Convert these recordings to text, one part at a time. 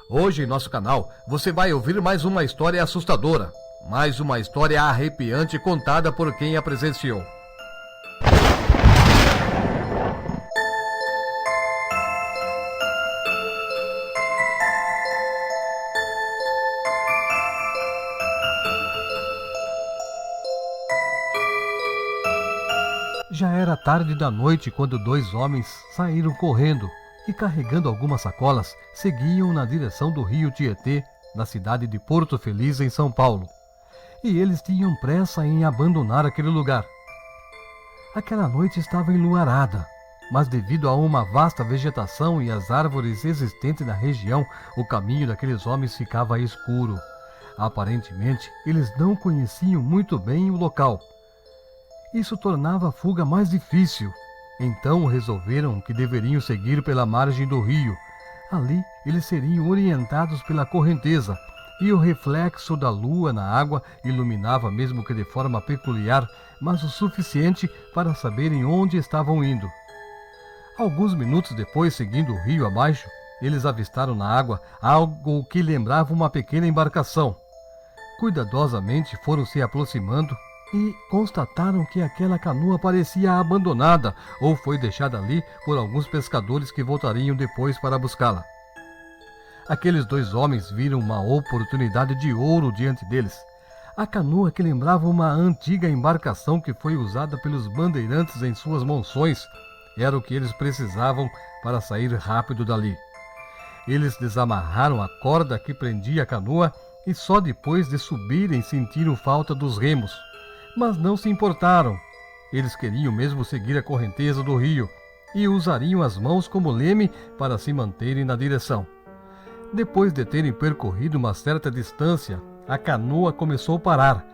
Hoje em nosso canal você vai ouvir mais uma história assustadora, mais uma história arrepiante contada por quem a presenciou. Já era tarde da noite quando dois homens saíram correndo e, carregando algumas sacolas, seguiam na direção do rio Tietê, na cidade de Porto Feliz, em São Paulo. E eles tinham pressa em abandonar aquele lugar. Aquela noite estava enluarada, mas devido a uma vasta vegetação e às árvores existentes na região, o caminho daqueles homens ficava escuro. Aparentemente, eles não conheciam muito bem o local. Isso tornava a fuga mais difícil. Então resolveram que deveriam seguir pela margem do rio. Ali eles seriam orientados pela correnteza, e o reflexo da lua na água iluminava, mesmo que de forma peculiar, mas o suficiente para saberem onde estavam indo. Alguns minutos depois, seguindo o rio abaixo, eles avistaram na água algo que lembrava uma pequena embarcação. Cuidadosamente foram se aproximando e constataram que aquela canoa parecia abandonada ou foi deixada ali por alguns pescadores que voltariam depois para buscá-la. Aqueles dois homens viram uma oportunidade de ouro diante deles. A canoa, que lembrava uma antiga embarcação que foi usada pelos bandeirantes em suas monções, era o que eles precisavam para sair rápido dali. Eles desamarraram a corda que prendia a canoa e só depois de subirem sentiram falta dos remos. Mas não se importaram. Eles queriam mesmo seguir a correnteza do rio e usariam as mãos como leme para se manterem na direção. Depois de terem percorrido uma certa distância, a canoa começou a parar.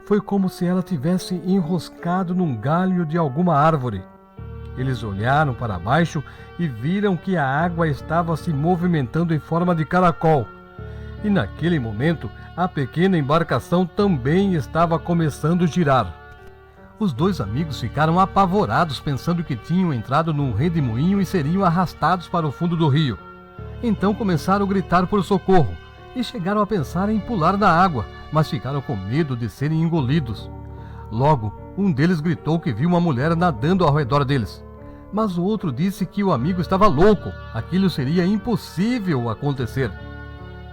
Foi como se ela tivesse enroscado num galho de alguma árvore. Eles olharam para baixo e viram que a água estava se movimentando em forma de caracol. E naquele momento, a pequena embarcação também estava começando a girar. Os dois amigos ficaram apavorados, pensando que tinham entrado num redemoinho e seriam arrastados para o fundo do rio. Então começaram a gritar por socorro e chegaram a pensar em pular na água, mas ficaram com medo de serem engolidos. Logo, um deles gritou que viu uma mulher nadando ao redor deles. Mas o outro disse que o amigo estava louco, aquilo seria impossível acontecer.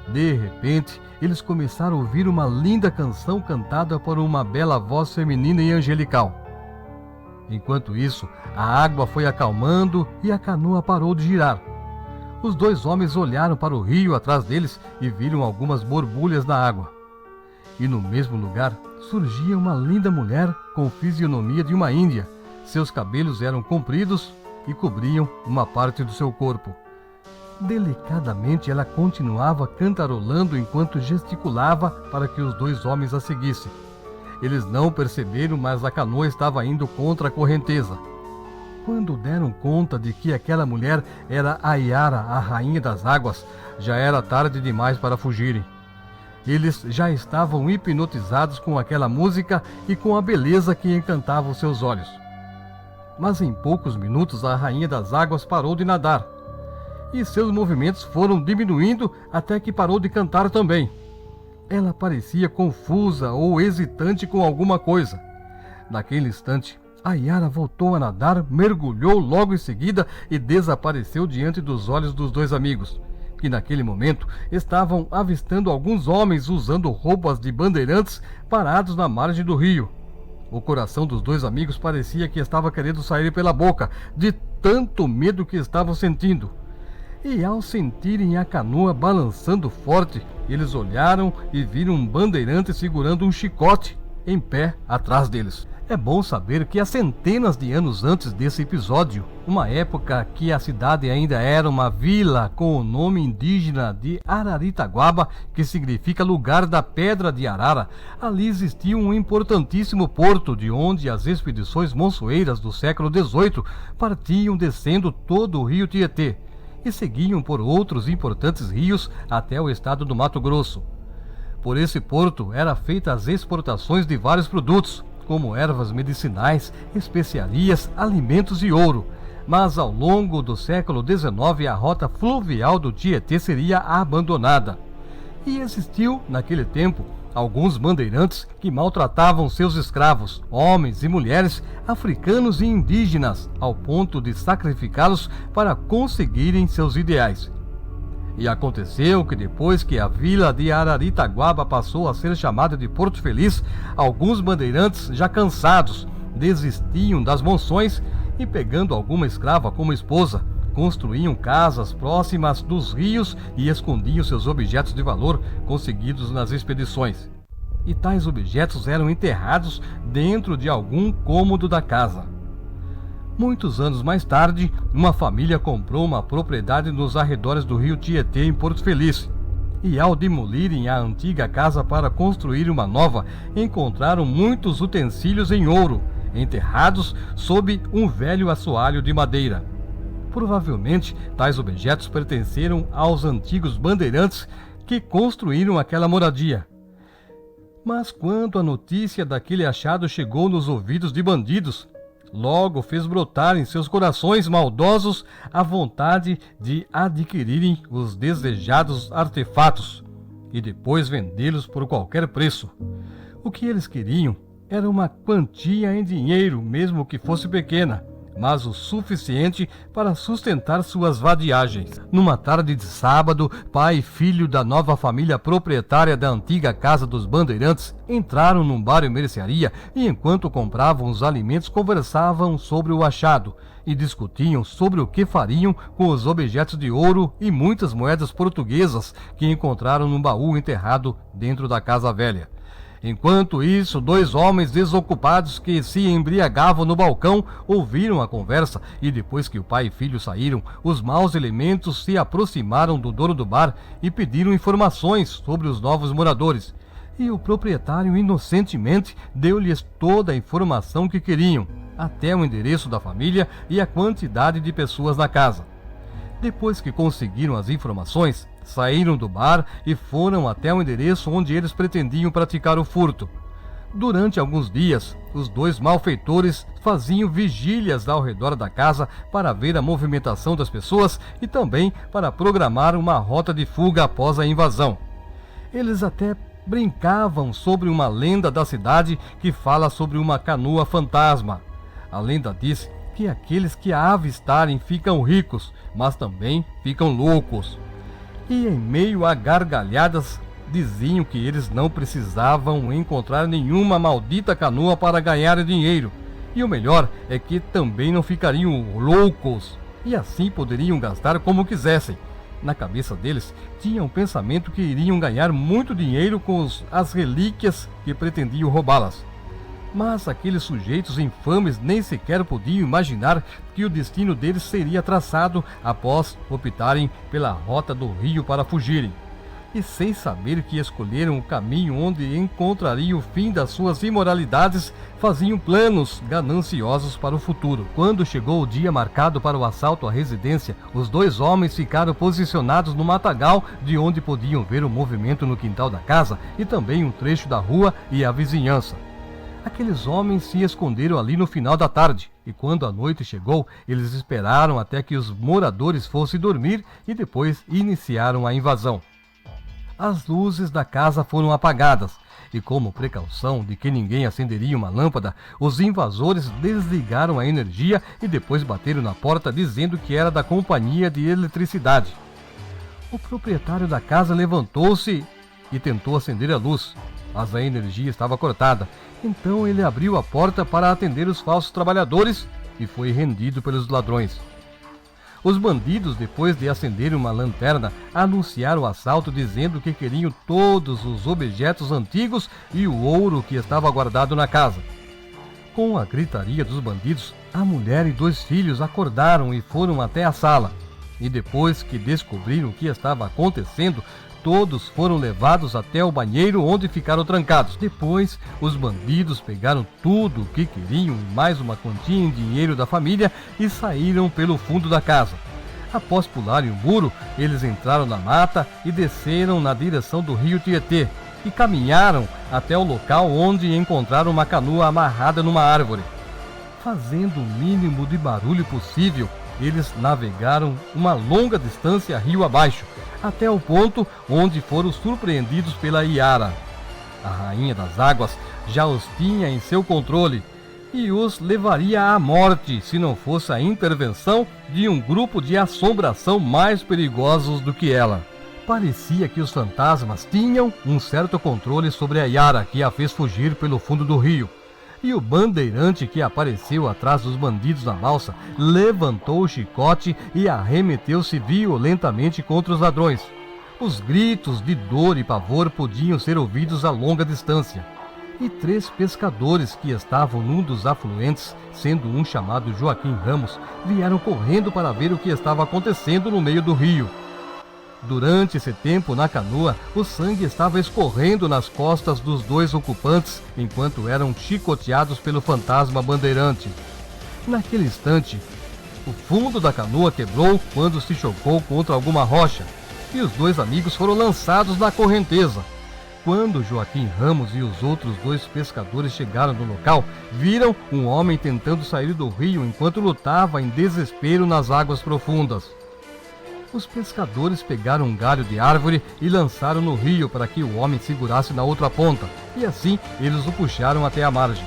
De repente, eles começaram a ouvir uma linda canção cantada por uma bela voz feminina e angelical. Enquanto isso, a água foi acalmando e a canoa parou de girar. Os dois homens olharam para o rio atrás deles e viram algumas borbulhas na água. E no mesmo lugar surgia uma linda mulher com fisionomia de uma índia. Seus cabelos eram compridos e cobriam uma parte do seu corpo. Delicadamente ela continuava cantarolando enquanto gesticulava para que os dois homens a seguissem. Eles não perceberam, mas a canoa estava indo contra a correnteza. Quando deram conta de que aquela mulher era a Yara, a rainha das águas, já era tarde demais para fugirem. Eles já estavam hipnotizados com aquela música e com a beleza que encantava os seus olhos. Mas em poucos minutos a rainha das águas parou de nadar. E seus movimentos foram diminuindo até que parou de cantar também. Ela parecia confusa ou hesitante com alguma coisa. Naquele instante, a Yara voltou a nadar, mergulhou logo em seguida e desapareceu diante dos olhos dos dois amigos, que naquele momento estavam avistando alguns homens usando roupas de bandeirantes parados na margem do rio. O coração dos dois amigos parecia que estava querendo sair pela boca, de tanto medo que estavam sentindo. E ao sentirem a canoa balançando forte, eles olharam e viram um bandeirante segurando um chicote em pé atrás deles. É bom saber que há centenas de anos antes desse episódio, uma época que a cidade ainda era uma vila com o nome indígena de Araritaguaba, que significa lugar da pedra de Arara, ali existia um importantíssimo porto de onde as expedições monçoeiras do século XVIII partiam descendo todo o rio Tietê e seguiam por outros importantes rios até o estado do Mato Grosso. Por esse porto eram feitas as exportações de vários produtos, como ervas medicinais, especiarias, alimentos e ouro. mas ao longo do século XIX a rota fluvial do Tietê seria abandonada. E existiu, naquele tempo, alguns bandeirantes que maltratavam seus escravos, homens e mulheres, africanos e indígenas, ao ponto de sacrificá-los para conseguirem seus ideais. E aconteceu que depois que a vila de Araritaguaba passou a ser chamada de Porto Feliz, alguns bandeirantes, já cansados, desistiam das monções e, pegando alguma escrava como esposa, construíam casas próximas dos rios e escondiam seus objetos de valor conseguidos nas expedições. E tais objetos eram enterrados dentro de algum cômodo da casa. Muitos anos mais tarde, uma família comprou uma propriedade nos arredores do rio Tietê, em Porto Feliz. E ao demolirem a antiga casa para construir uma nova, encontraram muitos utensílios em ouro, enterrados sob um velho assoalho de madeira. Provavelmente, tais objetos pertenceram aos antigos bandeirantes que construíram aquela moradia. Mas quando a notícia daquele achado chegou nos ouvidos de bandidos, logo fez brotar em seus corações maldosos a vontade de adquirirem os desejados artefatos e depois vendê-los por qualquer preço. O que eles queriam era uma quantia em dinheiro, mesmo que fosse pequena, mas o suficiente para sustentar suas vadiagens. Numa tarde de sábado, pai e filho da nova família proprietária da antiga casa dos bandeirantes entraram num bar e mercearia e, enquanto compravam os alimentos, conversavam sobre o achado e discutiam sobre o que fariam com os objetos de ouro e muitas moedas portuguesas que encontraram num baú enterrado dentro da casa velha. Enquanto isso, dois homens desocupados que se embriagavam no balcão ouviram a conversa e, depois que o pai e filho saíram, os maus elementos se aproximaram do dono do bar e pediram informações sobre os novos moradores. E o proprietário inocentemente deu-lhes toda a informação que queriam, até o endereço da família e a quantidade de pessoas na casa. Depois que conseguiram as informações, saíram do bar e foram até o endereço onde eles pretendiam praticar o furto. Durante alguns dias, os dois malfeitores faziam vigílias ao redor da casa para ver a movimentação das pessoas e também para programar uma rota de fuga após a invasão. Eles até brincavam sobre uma lenda da cidade que fala sobre uma canoa fantasma. A lenda diz que aqueles que a avistarem ficam ricos, mas também ficam loucos. E em meio a gargalhadas, diziam que eles não precisavam encontrar nenhuma maldita canoa para ganhar dinheiro. E o melhor é que também não ficariam loucos, e assim poderiam gastar como quisessem. Na cabeça deles tinha um pensamento que iriam ganhar muito dinheiro com as relíquias que pretendiam roubá-las. Mas aqueles sujeitos infames nem sequer podiam imaginar que o destino deles seria traçado após optarem pela rota do rio para fugirem. E sem saber que escolheram o caminho onde encontrariam o fim das suas imoralidades, faziam planos gananciosos para o futuro. Quando chegou o dia marcado para o assalto à residência, os dois homens ficaram posicionados no matagal, de onde podiam ver o movimento no quintal da casa e também um trecho da rua e a vizinhança. Aqueles homens se esconderam ali no final da tarde, e quando a noite chegou, eles esperaram até que os moradores fossem dormir e depois iniciaram a invasão. As luzes da casa foram apagadas, e como precaução de que ninguém acenderia uma lâmpada, os invasores desligaram a energia e depois bateram na porta dizendo que era da companhia de eletricidade. O proprietário da casa levantou-se e tentou acender a luz, mas a energia estava cortada. Então ele abriu a porta para atender os falsos trabalhadores e foi rendido pelos ladrões. Os bandidos, depois de acender uma lanterna, anunciaram o assalto dizendo que queriam todos os objetos antigos e o ouro que estava guardado na casa. Com a gritaria dos bandidos, a mulher e dois filhos acordaram e foram até a sala. E depois que descobriram o que estava acontecendo, todos foram levados até o banheiro, onde ficaram trancados. Depois, os bandidos pegaram tudo o que queriam e mais uma quantia em dinheiro da família e saíram pelo fundo da casa. Após pularem o muro, eles entraram na mata e desceram na direção do rio Tietê e caminharam até o local onde encontraram uma canoa amarrada numa árvore. Fazendo o mínimo de barulho possível, eles navegaram uma longa distância rio abaixo, até o ponto onde foram surpreendidos pela Yara. A rainha das águas já os tinha em seu controle e os levaria à morte se não fosse a intervenção de um grupo de assombração mais perigosos do que ela. Parecia que os fantasmas tinham um certo controle sobre a Yara, que a fez fugir pelo fundo do rio. E o bandeirante que apareceu atrás dos bandidos na balsa levantou o chicote e arremeteu-se violentamente contra os ladrões. Os gritos de dor e pavor podiam ser ouvidos a longa distância. E 3 pescadores que estavam num dos afluentes, sendo um chamado Joaquim Ramos, vieram correndo para ver o que estava acontecendo no meio do rio. Durante esse tempo, na canoa, o sangue estava escorrendo nas costas dos 2 ocupantes, enquanto eram chicoteados pelo fantasma bandeirante. Naquele instante, o fundo da canoa quebrou quando se chocou contra alguma rocha, e os 2 amigos foram lançados na correnteza. Quando Joaquim Ramos e os outros 2 pescadores chegaram no local, viram um homem tentando sair do rio enquanto lutava em desespero nas águas profundas. Os pescadores pegaram um galho de árvore e lançaram no rio para que o homem segurasse na outra ponta, e assim eles o puxaram até a margem.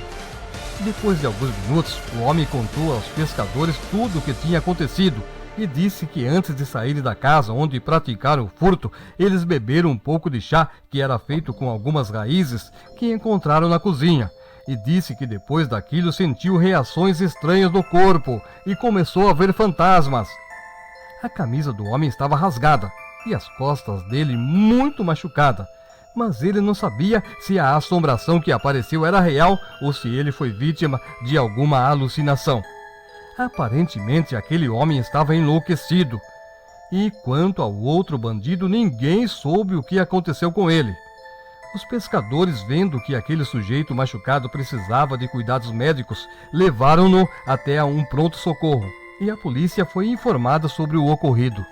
Depois de alguns minutos, o homem contou aos pescadores tudo o que tinha acontecido e disse que antes de saírem da casa onde praticaram o furto, eles beberam um pouco de chá que era feito com algumas raízes que encontraram na cozinha. E disse que depois daquilo sentiu reações estranhas no corpo e começou a ver fantasmas. A camisa do homem estava rasgada e as costas dele muito machucadas, mas ele não sabia se a assombração que apareceu era real ou se ele foi vítima de alguma alucinação. Aparentemente aquele homem estava enlouquecido. E quanto ao outro bandido, ninguém soube o que aconteceu com ele. Os pescadores, vendo que aquele sujeito machucado precisava de cuidados médicos, levaram-no até a um pronto-socorro. E a polícia foi informada sobre o ocorrido.